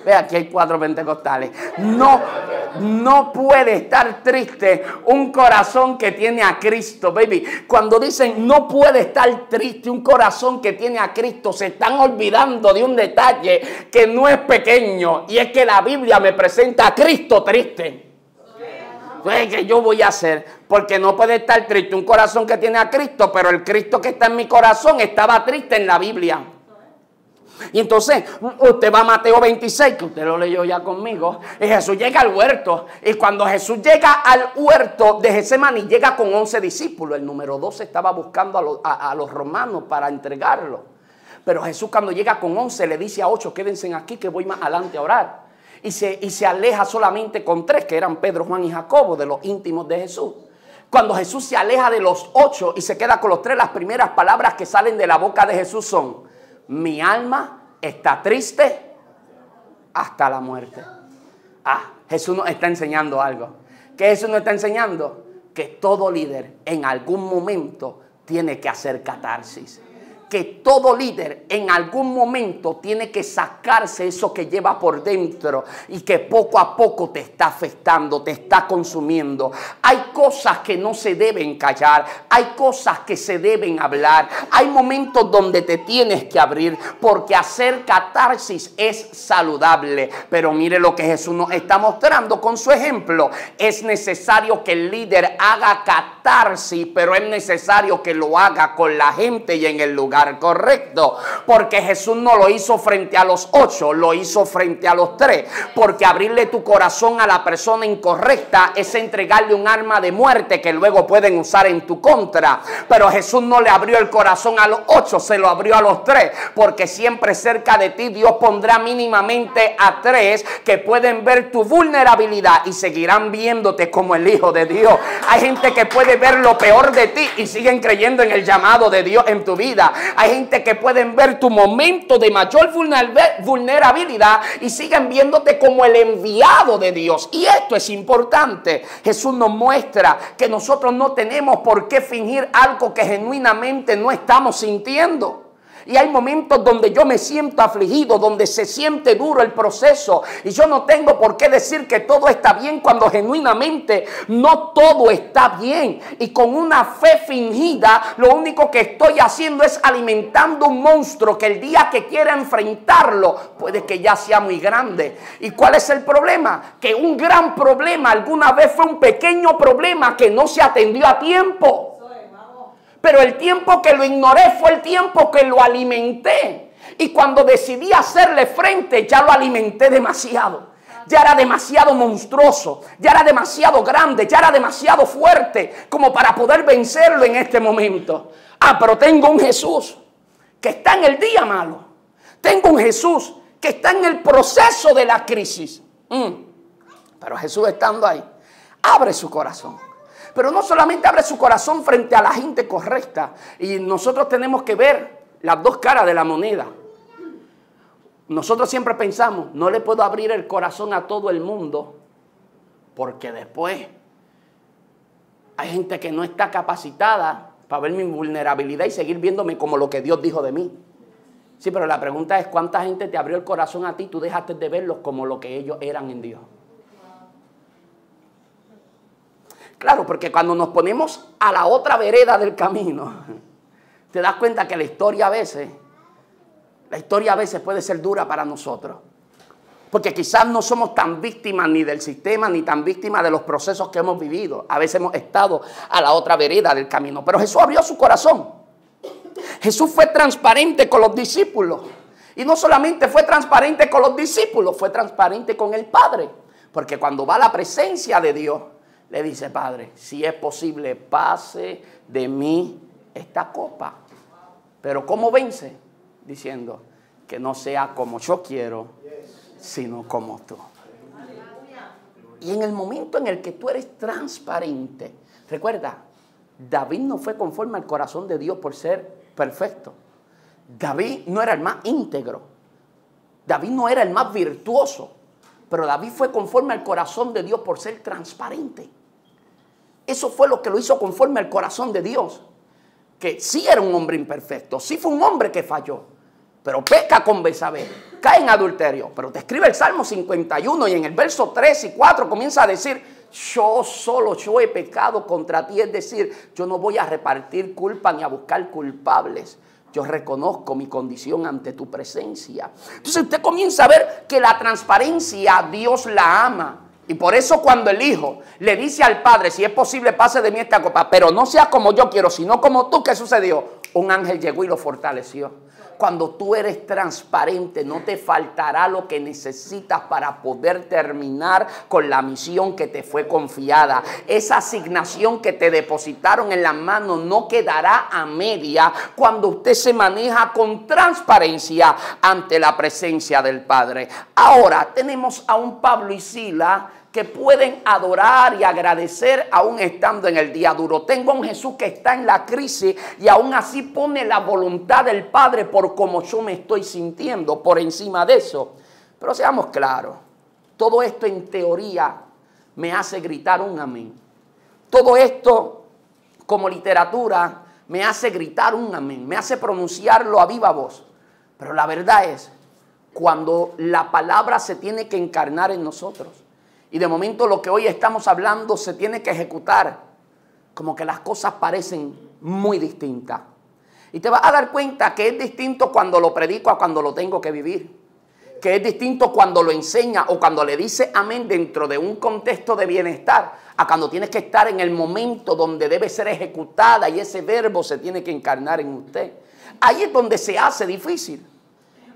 Ve, aquí hay 4 pentecostales. No puede estar triste un corazón que tiene a Cristo, baby. Cuando dicen no puede estar triste un corazón que tiene a Cristo, se están olvidando de un detalle que no es pequeño, y es que la Biblia me presenta a Cristo triste. Pues, ¿qué yo voy a hacer? Porque no puede estar triste un corazón que tiene a Cristo, pero el Cristo que está en mi corazón estaba triste en la Biblia. Y entonces usted va a Mateo 26, que usted lo leyó ya conmigo, y Jesús llega al huerto. Y cuando Jesús llega al huerto de Getsemaní, llega con 11 discípulos. El número 12 estaba buscando a los romanos para entregarlo. Pero Jesús, cuando llega con 11, le dice a 8: quédense aquí que voy más adelante a orar. Y se aleja solamente con 3, que eran Pedro, Juan y Jacobo, de los íntimos de Jesús. Cuando Jesús se aleja de los 8 y se queda con los 3, las primeras palabras que salen de la boca de Jesús son: mi alma está triste hasta la muerte. Jesús nos está enseñando algo. ¿Qué Jesús nos está enseñando? Que todo líder en algún momento tiene que hacer catarsis. Que todo líder en algún momento tiene que sacarse eso que lleva por dentro y que poco a poco te está afectando, te está consumiendo. Hay cosas que no se deben callar, hay cosas que se deben hablar, hay momentos donde te tienes que abrir, porque hacer catarsis es saludable. Pero mire lo que Jesús nos está mostrando con su ejemplo. Es necesario que el líder haga catarsis, pero es necesario que lo haga con la gente y en el lugar correcto, porque Jesús no lo hizo frente a los 8, lo hizo frente a los 3, porque abrirle tu corazón a la persona incorrecta es entregarle un arma de muerte que luego pueden usar en tu contra. Pero Jesús no le abrió el corazón a los 8, se lo abrió a los 3, porque siempre cerca de ti Dios pondrá mínimamente a 3 que pueden ver tu vulnerabilidad y seguirán viéndote como el Hijo de Dios. Hay gente que puede ver lo peor de ti y siguen creyendo en el llamado de Dios en tu vida. Hay gente que pueden ver tu momento de mayor vulnerabilidad y siguen viéndote como el enviado de Dios. Y esto es importante. Jesús nos muestra que nosotros no tenemos por qué fingir algo que genuinamente no estamos sintiendo. Y hay momentos donde yo me siento afligido, donde se siente duro el proceso. Y yo no tengo por qué decir que todo está bien cuando genuinamente no todo está bien. Y con una fe fingida, lo único que estoy haciendo es alimentando un monstruo que el día que quiera enfrentarlo, puede que ya sea muy grande. ¿Y cuál es el problema? Que un gran problema alguna vez fue un pequeño problema que no se atendió a tiempo. Pero el tiempo que lo ignoré fue el tiempo que lo alimenté. Y cuando decidí hacerle frente, ya lo alimenté demasiado. ya era demasiado monstruoso, ya era demasiado grande, ya era demasiado fuerte como para poder vencerlo en este momento. Pero tengo un Jesús que está en el día malo. Tengo un Jesús que está en el proceso de la crisis. Pero Jesús, estando ahí, abre su corazón. Pero no solamente abre su corazón frente a la gente correcta. Y nosotros tenemos que ver las dos caras de la moneda. Nosotros siempre pensamos, no le puedo abrir el corazón a todo el mundo, porque después hay gente que no está capacitada para ver mi vulnerabilidad y seguir viéndome como lo que Dios dijo de mí. Sí, pero la pregunta es, ¿cuánta gente te abrió el corazón a ti? Tú dejaste de verlos como lo que ellos eran en Dios. Claro, porque cuando nos ponemos a la otra vereda del camino, te das cuenta que la historia a veces puede ser dura para nosotros. Porque quizás no somos tan víctimas ni del sistema, ni tan víctimas de los procesos que hemos vivido. A veces hemos estado a la otra vereda del camino. Pero Jesús abrió su corazón. Jesús fue transparente con los discípulos. Y no solamente fue transparente con los discípulos, fue transparente con el Padre. Porque cuando va a la presencia de Dios, le dice: Padre, si es posible, pase de mí esta copa. Pero ¿cómo vence? Diciendo que no sea como yo quiero, sino como tú. Y en el momento en el que tú eres transparente, recuerda, David no fue conforme al corazón de Dios por ser perfecto. David no era el más íntegro. David no era el más virtuoso. Pero David fue conforme al corazón de Dios por ser transparente. Eso fue lo que lo hizo conforme al corazón de Dios. Que sí era un hombre imperfecto, sí fue un hombre que falló, pero peca con Betsabé, cae en adulterio. Pero te escribe el Salmo 51 y en el verso 3 y 4 comienza a decir: yo he pecado contra ti. Es decir, yo no voy a repartir culpa ni a buscar culpables. Yo reconozco mi condición ante tu presencia. Entonces usted comienza a ver que la transparencia Dios la ama. Y por eso cuando el Hijo le dice al Padre: si es posible, pase de mí esta copa, pero no sea como yo quiero, sino como tú, ¿qué sucedió? Un ángel llegó y lo fortaleció. Cuando tú eres transparente, no te faltará lo que necesitas para poder terminar con la misión que te fue confiada. Esa asignación que te depositaron en las manos no quedará a media cuando usted se maneja con transparencia ante la presencia del Padre. Ahora tenemos a un Pablo y Silas que pueden adorar y agradecer aún estando en el día duro. Tengo a un Jesús que está en la crisis y aún así pone la voluntad del Padre por cómo yo me estoy sintiendo por encima de eso. Pero seamos claros, todo esto en teoría me hace gritar un amén. Todo esto como literatura me hace gritar un amén, me hace pronunciarlo a viva voz. Pero la verdad es, cuando la palabra se tiene que encarnar en nosotros, y de momento lo que hoy estamos hablando se tiene que ejecutar, como que las cosas parecen muy distintas. Y te vas a dar cuenta que es distinto cuando lo predico a cuando lo tengo que vivir. Que es distinto cuando lo enseña o cuando le dice amén dentro de un contexto de bienestar, a cuando tienes que estar en el momento donde debe ser ejecutada y ese verbo se tiene que encarnar en usted. Ahí es donde se hace difícil.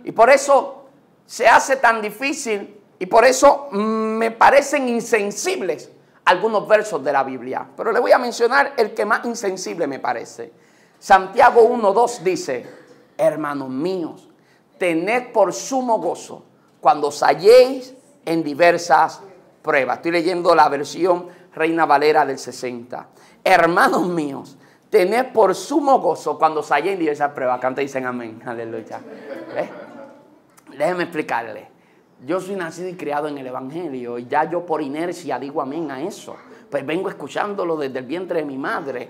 Y por eso se hace tan difícil. Y por eso me parecen insensibles algunos versos de la Biblia. Pero le voy a mencionar el que más insensible me parece. Santiago 1:2 dice: hermanos míos, tened por sumo gozo cuando os halléis en diversas pruebas. Estoy leyendo la versión Reina Valera del 60. Hermanos míos, tened por sumo gozo cuando os halléis en diversas pruebas. Canta y dicen amén. Aleluya. Déjeme explicarle. Yo soy nacido y criado en el Evangelio y ya yo por inercia digo amén a eso. Pues vengo escuchándolo desde el vientre de mi madre.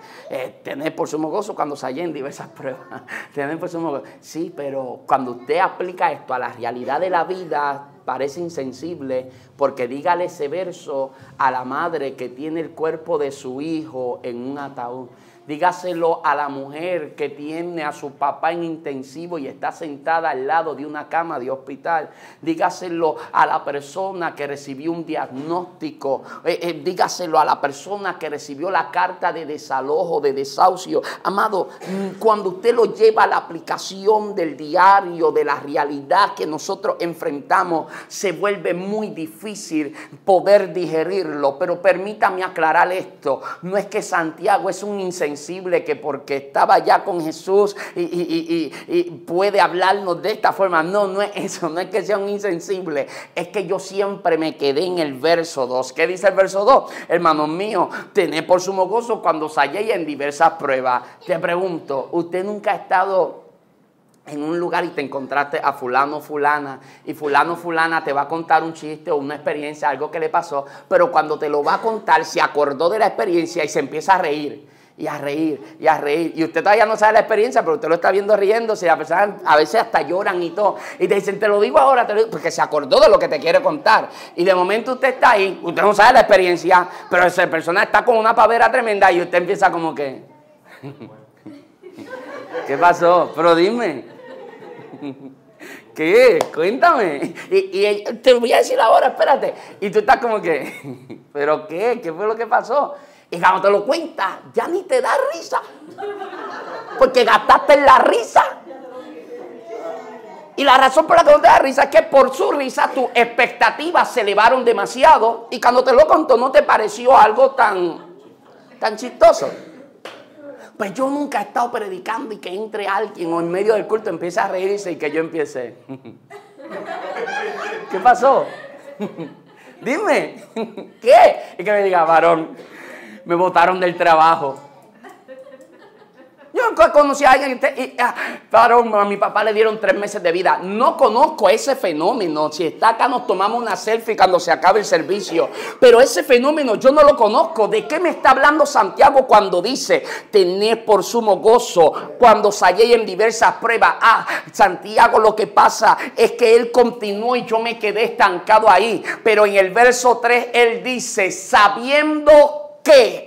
Tener por sumo gozo cuando se hallen diversas pruebas. Tener por sumo gozo. Sí, pero cuando usted aplica esto a la realidad de la vida, parece insensible, porque dígale ese verso a la madre que tiene el cuerpo de su hijo en un ataúd. Dígaselo a la mujer que tiene a su papá en intensivo y está sentada al lado de una cama de hospital. Dígaselo a la persona que recibió un diagnóstico. Dígaselo a la persona que recibió la carta de desalojo, de desahucio. Amado, cuando usted lo lleva a la aplicación del diario, de la realidad que nosotros enfrentamos, se vuelve muy difícil poder digerirlo. Pero permítame aclarar esto. No es que Santiago es un insensible que porque estaba ya con Jesús y puede hablarnos de esta forma. No, no es eso, no es que sea un insensible, es que yo siempre me quedé en el verso 2. ¿Qué dice el verso 2? Hermanos míos, tened por sumo gozo cuando os halléis en diversas pruebas. Te pregunto, ¿usted nunca ha estado en un lugar y te encontraste a fulano o fulana y fulano o fulana te va a contar un chiste o una experiencia, algo que le pasó, pero cuando te lo va a contar se acordó de la experiencia y se empieza a reír? Y a reír, y a reír. Y usted todavía no sabe la experiencia, pero usted lo está viendo riéndose. Y a veces hasta lloran y todo. Y te dicen, te lo digo ahora, porque se acordó de lo que te quiere contar. Y de momento usted está ahí, usted no sabe la experiencia, pero esa persona está con una pavera tremenda y usted empieza como que... ¿Qué pasó? Pero dime. ¿Qué? Cuéntame. Y te voy a decir ahora, espérate. Y tú estás como que... ¿Pero qué? ¿Qué fue lo que pasó? Y cuando te lo cuentas, ya ni te da risa. Porque gastaste en la risa. Y la razón por la que no te da risa es que por su risa tus expectativas se elevaron demasiado. Y cuando te lo contó no te pareció algo tan chistoso. Pues yo nunca he estado predicando y que entre alguien o en medio del culto empiece a reírse y que yo empiece. ¿Qué pasó? Dime. ¿Qué? Y que me diga, varón, me botaron del trabajo. Yo conocí a alguien varón, a mi papá le dieron 3 meses de vida. No conozco ese fenómeno. Si está acá nos tomamos una selfie cuando se acabe el servicio. Pero ese fenómeno yo no lo conozco. ¿De qué me está hablando Santiago cuando dice tened por sumo gozo cuando os halléis en diversas pruebas? Santiago, lo que pasa es que él continuó y yo me quedé estancado ahí. Pero en el verso 3 él dice, sabiendo que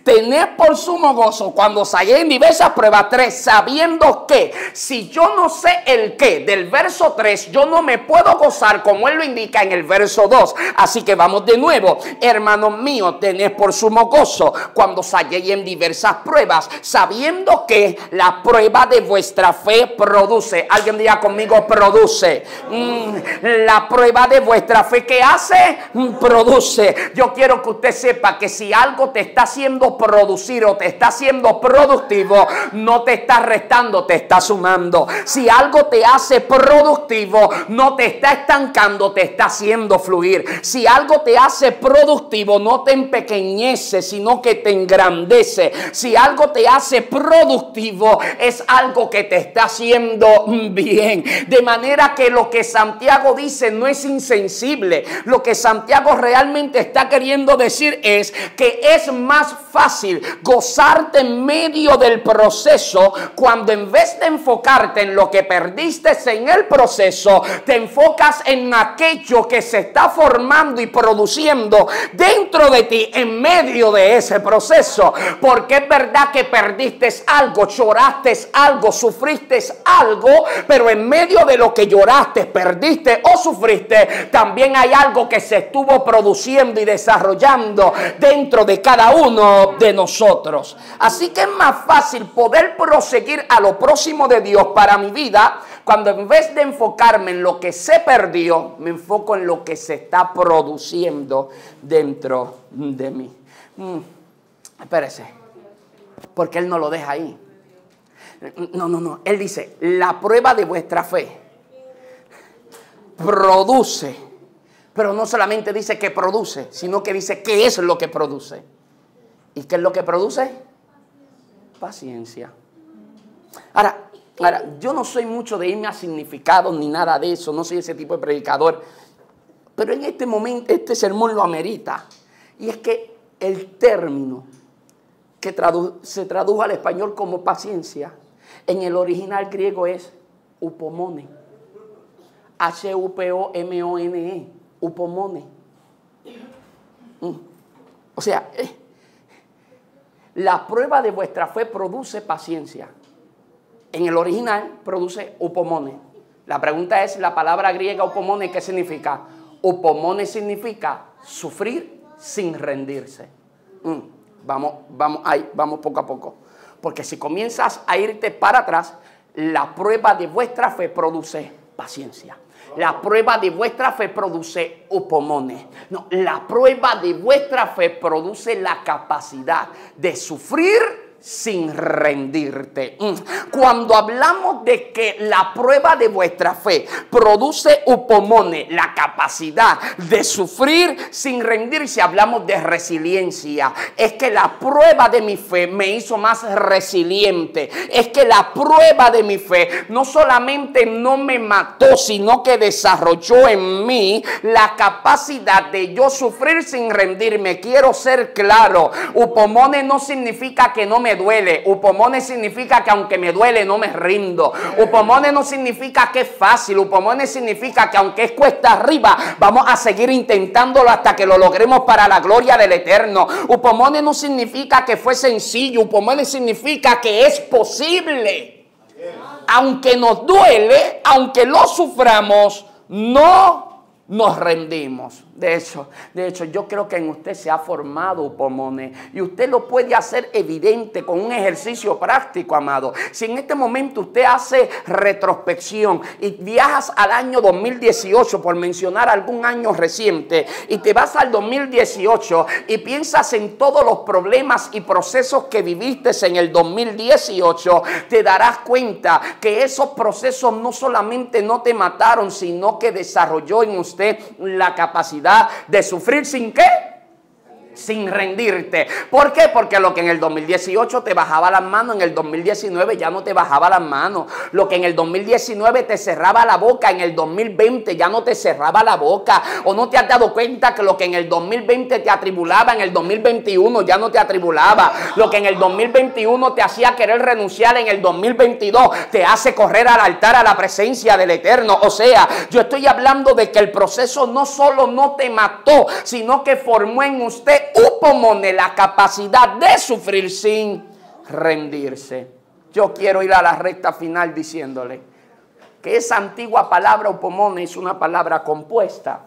tened por sumo gozo cuando os halléis en diversas pruebas. 3, sabiendo que, si yo no sé el qué del verso 3, yo no me puedo gozar como él lo indica en el verso 2. Así que vamos de nuevo. Hermanos míos, tened por sumo gozo cuando os halléis en diversas pruebas, sabiendo que la prueba de vuestra fe produce. Alguien diga conmigo, produce. La prueba de vuestra fe, ¿qué hace? Produce. Yo quiero que usted sepa que si algo te está haciendo producir o te está haciendo productivo, no te está restando, te está sumando. Si algo te hace productivo, no te está estancando, te está haciendo fluir. Si algo te hace productivo, no te empequeñece, sino que te engrandece. Si algo te hace productivo, es algo que te está haciendo bien. De manera que lo que Santiago dice no es insensible. Lo que Santiago realmente está queriendo decir es que es más fácil gozarte en medio del proceso cuando en vez de enfocarte en lo que perdiste en el proceso, te enfocas en aquello que se está formando y produciendo dentro de ti en medio de ese proceso. Porque es verdad que perdiste algo, lloraste algo, sufriste algo, pero en medio de lo que lloraste, perdiste o sufriste, también hay algo que se estuvo produciendo y desarrollando dentro de cada uno de nosotros. Así que es más fácil poder proseguir a lo próximo de Dios para mi vida cuando en vez de enfocarme en lo que se perdió, me enfoco en lo que se está produciendo dentro de mí. Espérese, porque Él no lo deja ahí. No. Él dice, la prueba de vuestra fe produce. Pero no solamente dice que produce, sino que dice qué es lo que produce. ¿Y qué es lo que produce? Paciencia. Ahora, yo no soy mucho de irme a significados ni nada de eso. No soy ese tipo de predicador. Pero en este momento, este sermón lo amerita. Y es que el término que se tradujo al español como paciencia, en el original griego es upomone. H-U-P-O-M-O-N-E. Upomone. O sea, la prueba de vuestra fe produce paciencia. En el original produce upomone. La pregunta es, la palabra griega upomone, ¿qué significa? Upomone significa sufrir sin rendirse. Vamos poco a poco. Porque si comienzas a irte para atrás, la prueba de vuestra fe produce paciencia. La prueba de vuestra fe produce upomone. No, la prueba de vuestra fe produce la capacidad de sufrir sin rendirte. Cuando hablamos de que la prueba de vuestra fe produce upomone, la capacidad de sufrir sin rendirse, hablamos de resiliencia. Es que la prueba de mi fe me hizo más resiliente. Es que la prueba de mi fe no solamente no me mató, sino que desarrolló en mí la capacidad de yo sufrir sin rendirme. Quiero ser claro, upomone no significa que no me duele. Upomone significa que aunque me duele no me rindo. Upomone no significa que es fácil. Upomone significa que aunque es cuesta arriba, vamos a seguir intentándolo hasta que lo logremos para la gloria del Eterno. Upomone no significa que fue sencillo. Upomone significa que es posible. Aunque nos duele, aunque lo suframos, no nos rendimos. De hecho, yo creo que en usted se ha formado upomone y usted lo puede hacer evidente con un ejercicio práctico, amado. Si en este momento usted hace retrospección y viajas al año 2018, por mencionar algún año reciente, y te vas al 2018 y piensas en todos los problemas y procesos que viviste en el 2018, te darás cuenta que esos procesos no solamente no te mataron, sino que desarrolló en usted la capacidad de sufrir sin ¿qué? Sin rendirte. ¿Por qué? Porque lo que en el 2018 te bajaba las manos, en el 2019 ya no te bajaba las manos. Lo que en el 2019 te cerraba la boca, en el 2020 ya no te cerraba la boca. ¿O no te has dado cuenta que lo que en el 2020 te atribulaba, en el 2021 ya no te atribulaba? Lo que en el 2021 te hacía querer renunciar, en el 2022 te hace correr al altar a la presencia del Eterno. O sea, yo estoy hablando de que el proceso no solo no te mató, sino que formó en usted upomone, la capacidad de sufrir sin rendirse. Yo quiero ir a la recta final diciéndole que esa antigua palabra upomone es una palabra compuesta.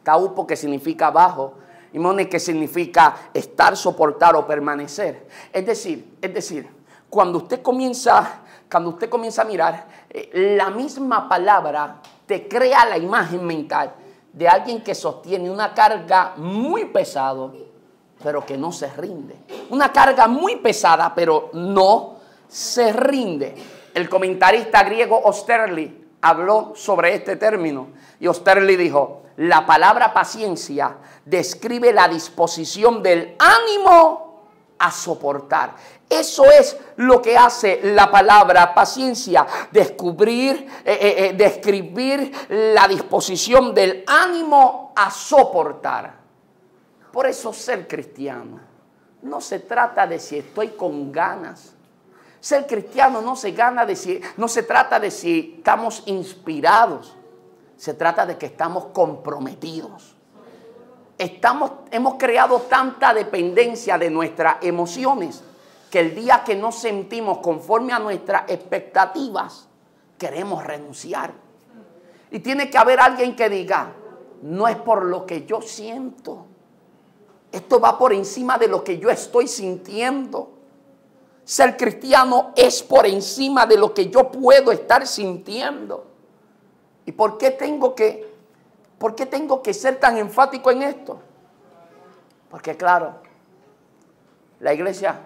Kaupo, que significa bajo, y mone, que significa estar, soportar o permanecer. Es decir, cuando usted comienza a mirar, la misma palabra te crea la imagen mental de alguien que sostiene una carga muy pesada, pero que no se rinde. Una carga muy pesada, pero no se rinde. El comentarista griego Osterli habló sobre este término. Y Osterli dijo, la palabra paciencia describe la disposición del ánimo a soportar. Eso es lo que hace la palabra paciencia, describir la disposición del ánimo a soportar. Por eso ser cristiano no se trata de si estoy con ganas. Ser cristiano no se trata de si estamos inspirados. Se trata de que estamos comprometidos. Hemos creado tanta dependencia de nuestras emociones que el día que nos sentimos conforme a nuestras expectativas, queremos renunciar. Y tiene que haber alguien que diga, no es por lo que yo siento. Esto va por encima de lo que yo estoy sintiendo. Ser cristiano es por encima de lo que yo puedo estar sintiendo. ¿Y por qué tengo que ser tan enfático en esto? Porque claro, la iglesia,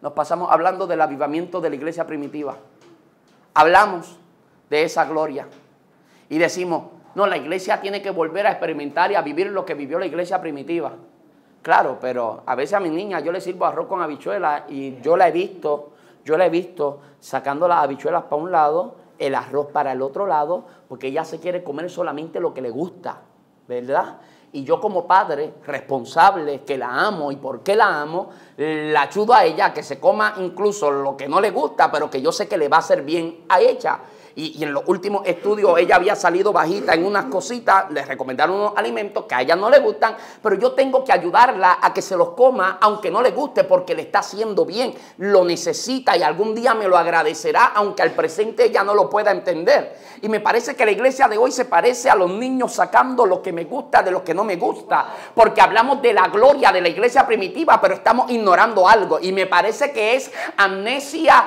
nos pasamos hablando del avivamiento de la iglesia primitiva. Hablamos de esa gloria y decimos, no, la iglesia tiene que volver a experimentar y a vivir lo que vivió la iglesia primitiva. Claro, pero a veces a mi niña yo le sirvo arroz con habichuelas y yo la he visto sacando las habichuelas para un lado, el arroz para el otro lado, porque ella se quiere comer solamente lo que le gusta, ¿verdad? Y yo como padre responsable, que la amo, y por qué la amo, la ayudo a ella a que se coma incluso lo que no le gusta, pero que yo sé que le va a hacer bien a ella. y en los últimos estudios ella había salido bajita en unas cositas, le recomendaron unos alimentos que a ella no le gustan, pero yo tengo que ayudarla a que se los coma aunque no le guste porque le está haciendo bien, lo necesita y algún día me lo agradecerá aunque al presente ella no lo pueda entender. Y me parece que la iglesia de hoy se parece a los niños sacando lo que me gusta de lo que no me gusta, porque hablamos de la gloria de la iglesia primitiva, pero estamos ignorando algo y me parece que es amnesia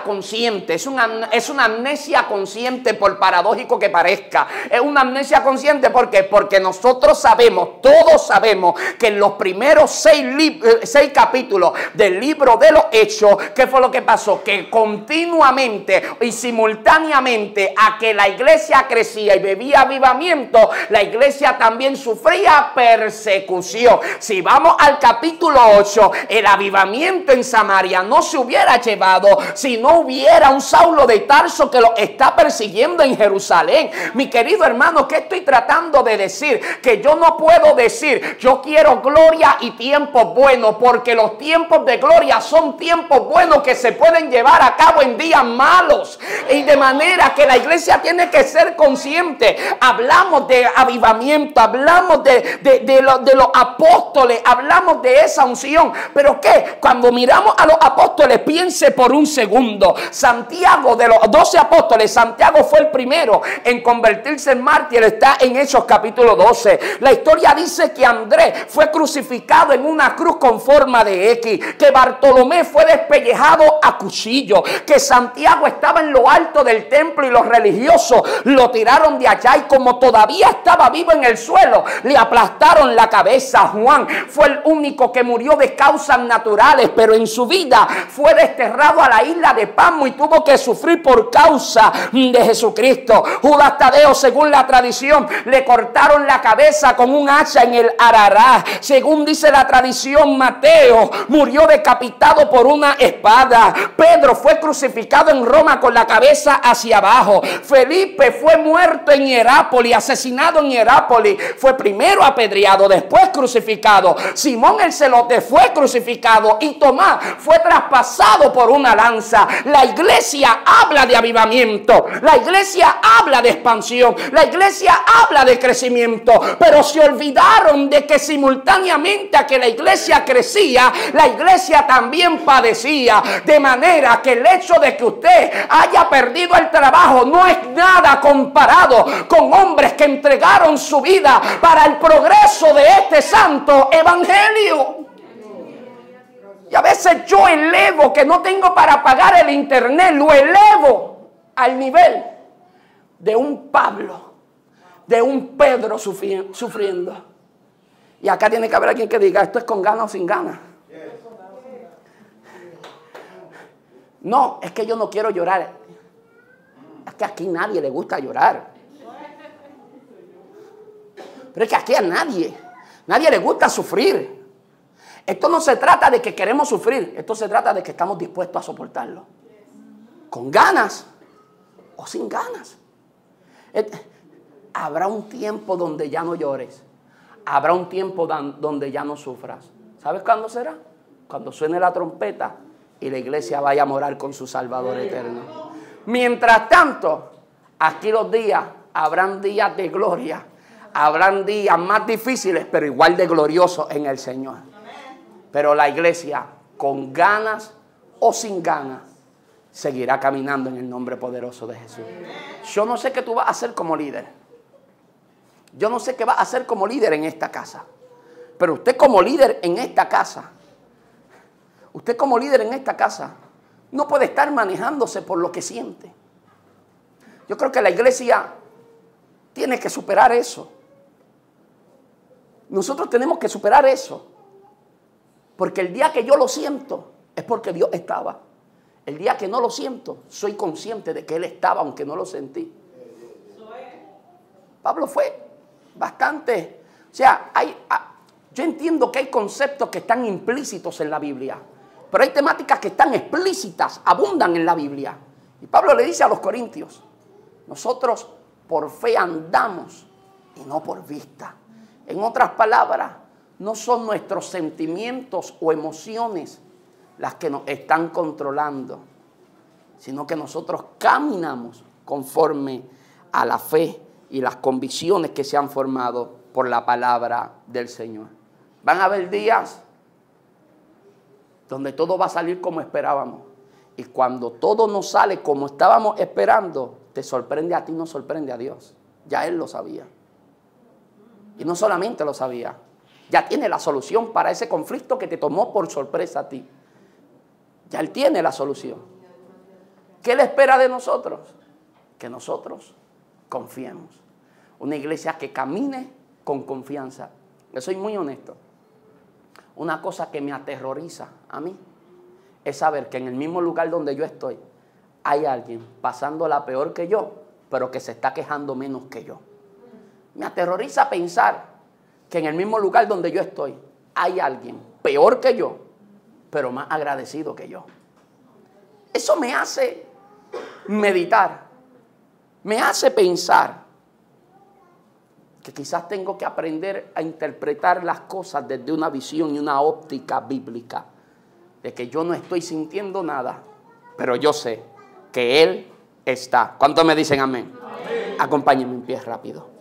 consciente, es una amnesia consciente por paradójico que parezca, es una amnesia consciente porque nosotros sabemos, todos sabemos que en los primeros 6 capítulos del libro de los Hechos, ¿qué fue lo que pasó? Que continuamente y simultáneamente a que la iglesia crecía y bebía avivamiento, la iglesia también sufría persecución. Si vamos al capítulo 8, el avivamiento en Samaria no se hubiera llevado si no hubiera un Saulo de Tarso que lo está persiguiendo en Jerusalén. Mi querido hermano, ¿qué estoy tratando de decir? Que yo no puedo decir yo quiero gloria y tiempos buenos, porque los tiempos de gloria son tiempos buenos que se pueden llevar a cabo en días malos, y de manera que la iglesia tiene que ser consciente. Hablamos de avivamiento, hablamos de los apóstoles, hablamos de esa unción, pero ¿qué? Cuando miramos a los apóstoles, piense por un segundo, Santiago, de los 12 apóstoles, Santiago fue el primero en convertirse en mártir, está en Hechos capítulo 12. La historia dice que Andrés fue crucificado en una cruz con forma de X, que Bartolomé fue despellejado a cuchillo, que Santiago estaba en lo alto del templo y los religiosos lo tiraron de allá, y como todavía estaba vivo en el suelo, le aplastaron la cabeza. Juan fue el único que murió de causas naturales, pero en su vida fue desterrado a la isla de Patmos y tuvo que sufrir por causa de Jesucristo. Judas Tadeo, según la tradición, le cortaron la cabeza con un hacha en el Arará. Según dice la tradición, Mateo murió decapitado por una espada. Pedro fue crucificado en Roma con la cabeza hacia abajo. Felipe fue muerto en Hierápolis, asesinado en Hierápolis. Fue primero apedreado, después crucificado. Simón el Celote fue crucificado y Tomás fue traspasado por una lanza. La iglesia habla de avivamiento, la iglesia habla de expansión, la iglesia habla de crecimiento, pero se olvidaron de que simultáneamente a que la iglesia crecía, la iglesia también padecía, de manera que el hecho de que usted haya perdido el trabajo no es nada comparado con hombres que entregaron su vida para el progreso de este santo evangelio. Y a veces yo elevo que no tengo para pagar el internet, lo elevo al nivel de un Pablo, de un Pedro sufriendo. Y acá tiene que haber alguien que diga, esto es con ganas o sin ganas. No, es que yo no quiero llorar. Es que aquí a nadie le gusta llorar. Pero es que aquí a nadie le gusta sufrir. Esto no se trata de que queremos sufrir, esto se trata de que estamos dispuestos a soportarlo. Con ganas o sin ganas. Habrá un tiempo donde ya no llores. Habrá un tiempo donde ya no sufras. ¿Sabes cuándo será? Cuando suene la trompeta y la iglesia vaya a morar con su Salvador eterno. Mientras tanto, aquí los días, habrán días de gloria. Habrán días más difíciles, pero igual de gloriosos en el Señor. Pero la iglesia, con ganas o sin ganas, seguirá caminando en el nombre poderoso de Jesús. Yo no sé qué tú vas a hacer como líder. Yo no sé qué vas a hacer como líder en esta casa. Pero usted como líder en esta casa, no puede estar manejándose por lo que siente. Yo creo que la iglesia tiene que superar eso. Nosotros tenemos que superar eso. Porque el día que yo lo siento es porque Dios estaba. El día que no lo siento, soy consciente de que Él estaba, aunque no lo sentí. Pablo fue bastante... O sea, yo entiendo que hay conceptos que están implícitos en la Biblia. Pero hay temáticas que están explícitas, abundan en la Biblia. Y Pablo le dice a los corintios, nosotros por fe andamos y no por vista. En otras palabras, no son nuestros sentimientos o emociones las que nos están controlando, sino que nosotros caminamos conforme a la fe y las convicciones que se han formado por la palabra del Señor. Van a haber días donde todo va a salir como esperábamos. Y cuando todo no sale como estábamos esperando, te sorprende a ti, no sorprende a Dios. Ya Él lo sabía. Y no solamente lo sabía, ya tiene la solución para ese conflicto que te tomó por sorpresa a ti. Ya Él tiene la solución. ¿Qué le espera de nosotros? Que nosotros confiemos. Una iglesia que camine con confianza. Yo soy muy honesto. Una cosa que me aterroriza a mí es saber que en el mismo lugar donde yo estoy hay alguien pasándola peor que yo, pero que se está quejando menos que yo. Me aterroriza pensar que en el mismo lugar donde yo estoy hay alguien peor que yo, pero más agradecido que yo. Eso me hace meditar, me hace pensar que quizás tengo que aprender a interpretar las cosas desde una visión y una óptica bíblica, de que yo no estoy sintiendo nada, pero yo sé que Él está. ¿Cuántos me dicen amén? Amén. Acompáñenme en pie rápido.